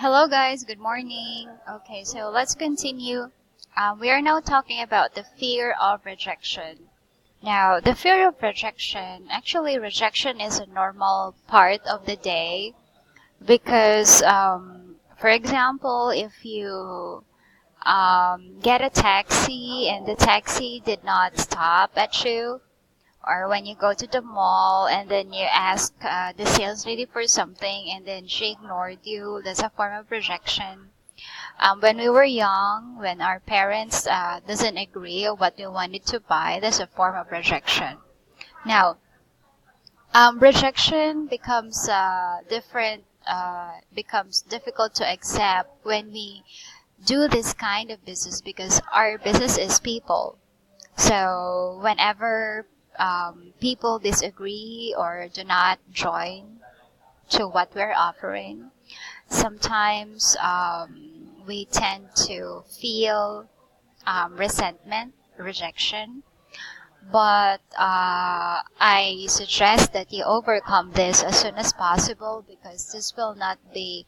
Hello, guys. Good morning. Okay, so let's continue. We are now talking about the fear of rejection. Now, the fear of rejection, actually, rejection is a normal part of the day because, for example, if you get a taxi and the taxi did not stop at you, or when you go to the mall and then you ask the sales lady for something and then she ignored you, that's a form of rejection. When we were young, when our parents doesn't agree on what we wanted to buy, that's a form of rejection. Now, rejection becomes difficult to accept when we do this kind of business because our business is people. So whenever people disagree or do not join to what we're offering, sometimes we tend to feel resentment, rejection. But I suggest that you overcome this as soon as possible because this will not be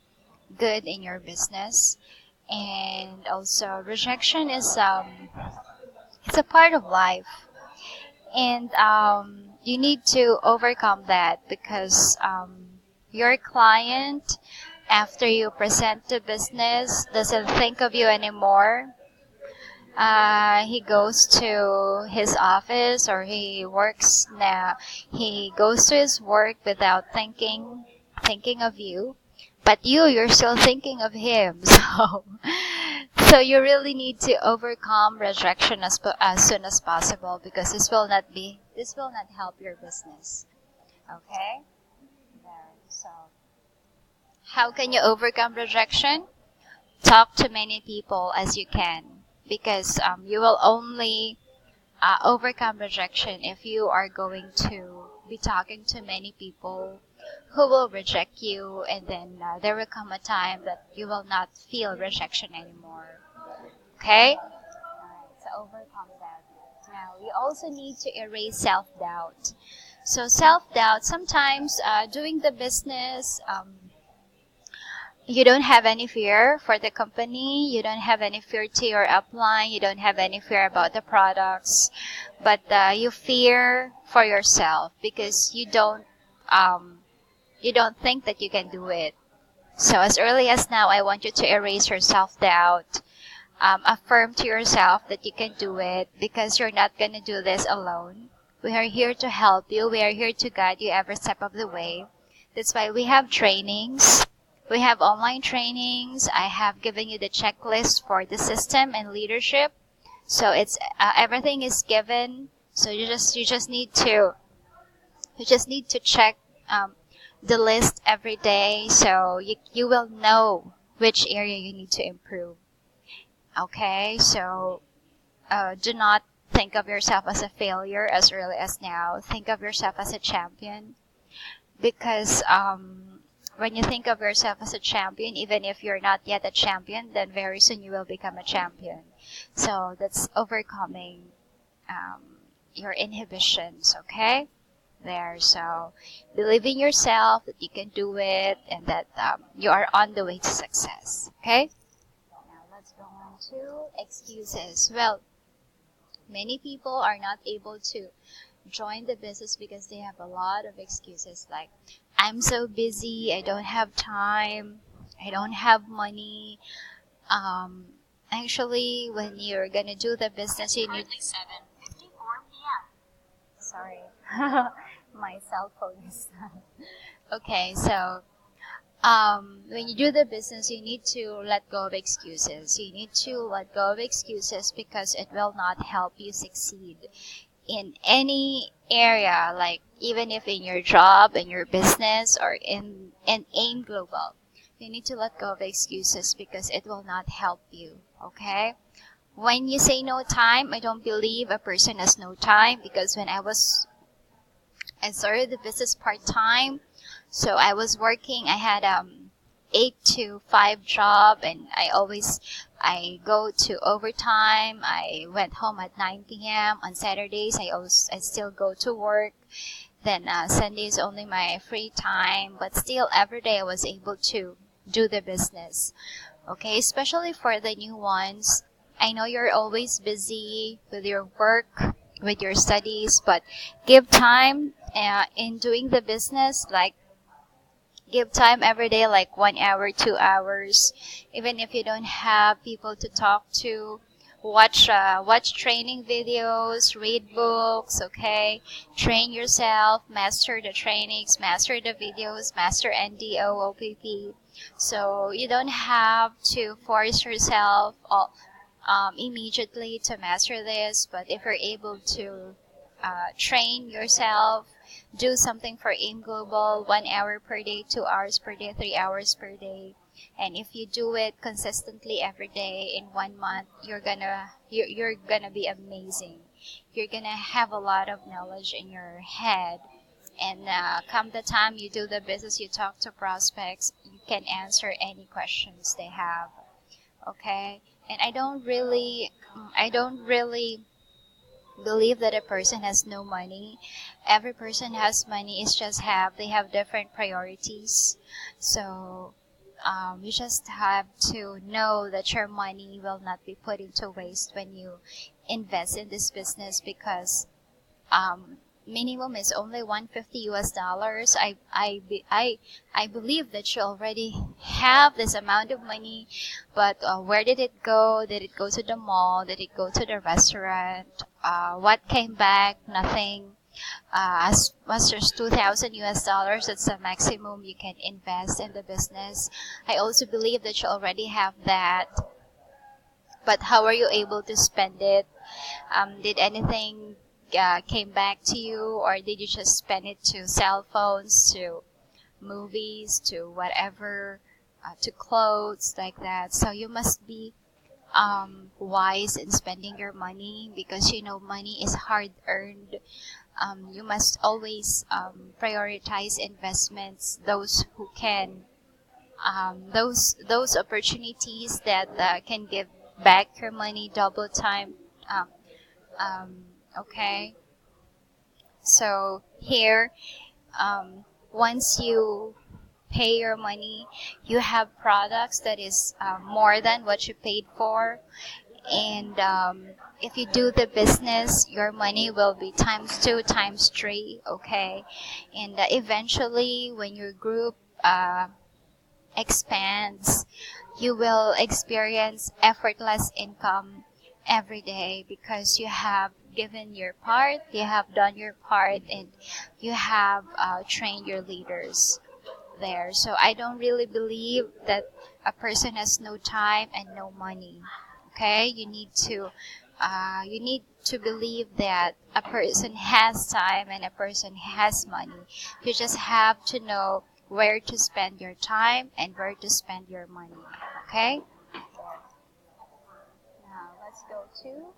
good in your business. And also, rejection is it's a part of life. And you need to overcome that because your client, after you present the business, doesn't think of you anymore. He goes to his office or he works now. He goes to his work without thinking of you. But you're still thinking of him. So you really need to overcome rejection as soon as possible because this will not help your business. Okay? There. So, how can you overcome rejection? Talk to many people as you can because you will only overcome rejection if you are going to be talking to many people who will reject you, and then there will come a time that you will not feel rejection anymore. Okay? Alright, so overcome that. Now, you also need to erase self-doubt. So self-doubt, sometimes doing the business, you don't have any fear for the company, you don't have any fear to your upline, you don't have any fear about the products, but you fear for yourself because you don't think that you can do it. So as early as now, I want you to erase your self-doubt. Affirm to yourself that you can do it because you're not going to do this alone. We are here to help you. We are here to guide you every step of the way. That's why we have trainings. We have online trainings. I have given you the checklist for the system and leadership. So it's everything is given. So you just need to check the list every day so you will know which area you need to improve. Okay, so do not think of yourself as a failure as early as now. Think of yourself as a champion because when you think of yourself as a champion, even if you're not yet a champion, then very soon you will become a champion. So that's overcoming your inhibitions, okay? There, so believe in yourself that you can do it and that you are on the way to success, okay? Now let's go on to excuses. Well, many people are not able to join the business because they have a lot of excuses like, I'm so busy, I don't have time, I don't have money. Actually, when you're gonna do the business, you need... 7:54 p.m. Sorry. My cell phone is... Okay, so when you do the business, you need to let go of excuses. You need to let go of excuses because it will not help you succeed in any area, like even if in your job, in your business, or in AIM Global. You need to let go of excuses because it will not help you, okay? When you say no time, I don't believe a person has no time because when I started the business part-time, so I was working, I had 8 to 5 job and I go to overtime. I went home at 9 p.m. On Saturdays, I still go to work. Then Sunday is only my free time, but still every day I was able to do the business. Okay, especially for the new ones. I know you're always busy with your work, with your studies, but give time in doing the business. Like, give time every day, like 1 hour, 2 hours. Even if you don't have people to talk to, watch training videos, read books. Okay, train yourself, master the trainings, master the videos, master NDO, OPP. So you don't have to force yourself immediately to master this, but if you're able to train yourself, do something for AIM Global, 1 hour per day, 2 hours per day, 3 hours per day. And if you do it consistently every day in 1 month, you're gonna be amazing. You're gonna have a lot of knowledge in your head. And come the time you do the business, you talk to prospects, you can answer any questions they have. Okay? And I don't really believe that a person has no money. Every person has money. It's just they have different priorities. So you just have to know that your money will not be put into waste when you invest in this business, because minimum is only 150 US dollars. I believe that you already have this amount of money, but where did it go? Did it go to the mall? Did it go to the restaurant? What came back? Nothing. As much as 2,000 US dollars, that's the maximum you can invest in the business. I also believe that you already have that, but how are you able to spend it? Did anything came back to you, or did you just spend it to cell phones, to movies, to whatever, to clothes, like that? So you must be wise in spending your money, because you know money is hard earned. You must always prioritize investments, those who can, those opportunities that can give back your money double time. Um, okay, so here, once you pay your money, you have products that is more than what you paid for. And if you do the business, your money will be times 2, times 3. Okay, and eventually when your group expands, you will experience effortless income every day, because you have given your part, you have done your part, and you have trained your leaders there. So I don't really believe that a person has no time and no money. Okay, you need to believe that a person has time and a person has money. You just have to know where to spend your time and where to spend your money. Okay? Now let's go to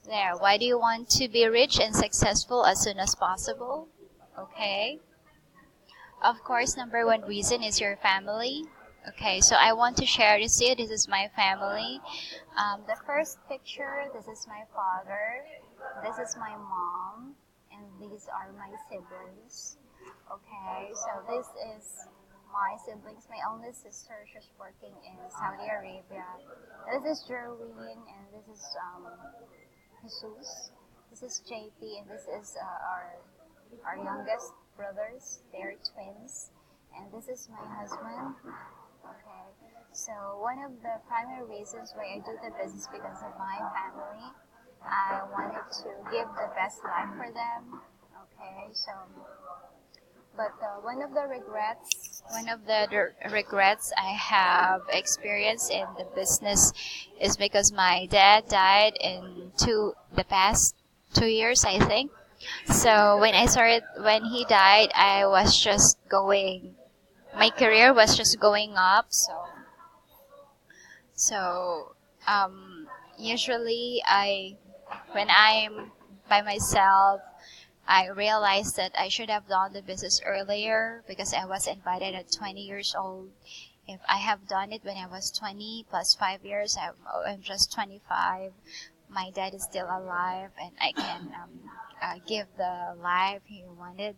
there. Why do you want to be rich and successful as soon as possible? Okay. Of course, number one reason is your family. Okay, so I want to share this to you. This is my family. The first picture, this is my father. This is my mom. And these are my siblings. Okay, so this is my siblings. My only sister, she's working in Saudi Arabia. This is Jerwin, and this is Jesus. This is JP, and this is our youngest brothers. They're twins. And this is my husband. Okay, so one of the primary reasons why I do the business, because of my family. I wanted to give the best life for them. Okay, so, but one of the regrets I have experienced in the business is because my dad died in the past 2 years, I think. So when he died, my career was just going up. So usually when I'm by myself, I realized that I should have done the business earlier, because I was invited at 20 years old. If I have done it when I was 20 plus 5 years, I'm just 25. My dad is still alive, and I can give the life he wanted.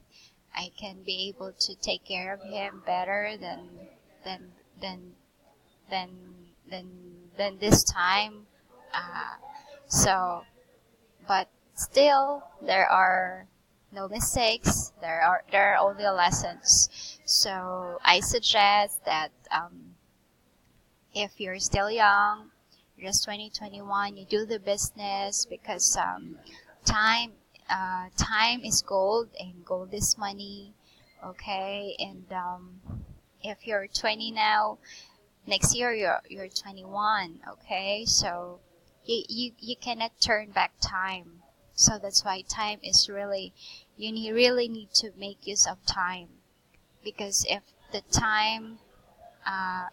I can be able to take care of him better than than than than than this time. Uh, so, but still, there are no mistakes. There are only lessons. So I suggest that if you're still young, you're just 2021, you do the business because time time is gold and gold is money. Okay, and if you're 20 now, next year you're 21. Okay, so you cannot turn back time. So that's why time is really, really need to make use of time, because if the time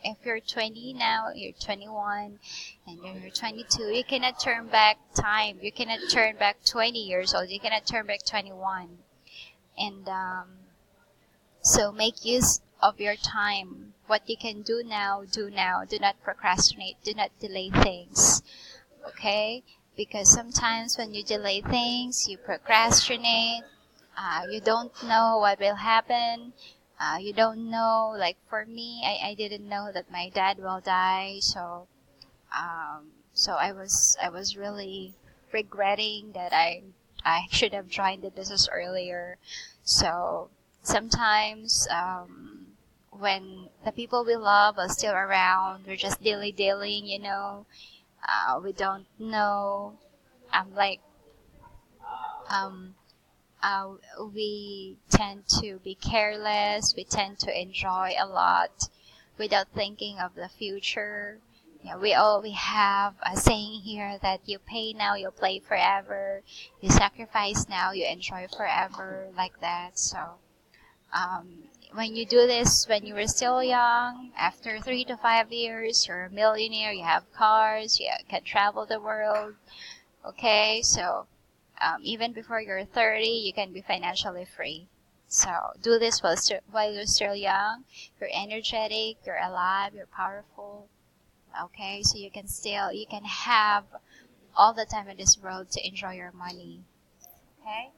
if you're 20 now, you're 21, and then you're 22, you cannot turn back time. You cannot turn back 20 years old. You cannot turn back 21. And so make use of your time. What you can do now, do now. Do not procrastinate. Do not delay things. Okay? Because sometimes when you delay things, you procrastinate. You don't know what will happen. You don't know, like for me, I didn't know that my dad will die, so I was really regretting that I should have joined the business earlier. So sometimes when the people we love are still around, we're just dilly-dallying, we don't know. I'm like um, uh, we tend to be careless. We tend to enjoy a lot without thinking of the future. Yeah, we have a saying here that you pay now, you'll play forever. You sacrifice now, you enjoy forever, like that. So when you do this when you were still young, after 3 to 5 years, you're a millionaire. You have cars. You can travel the world. Okay, so even before you're 30, you can be financially free. So do this while you're still young. You're energetic, you're alive, you're powerful. Okay, so you can have all the time in this world to enjoy your money. Okay?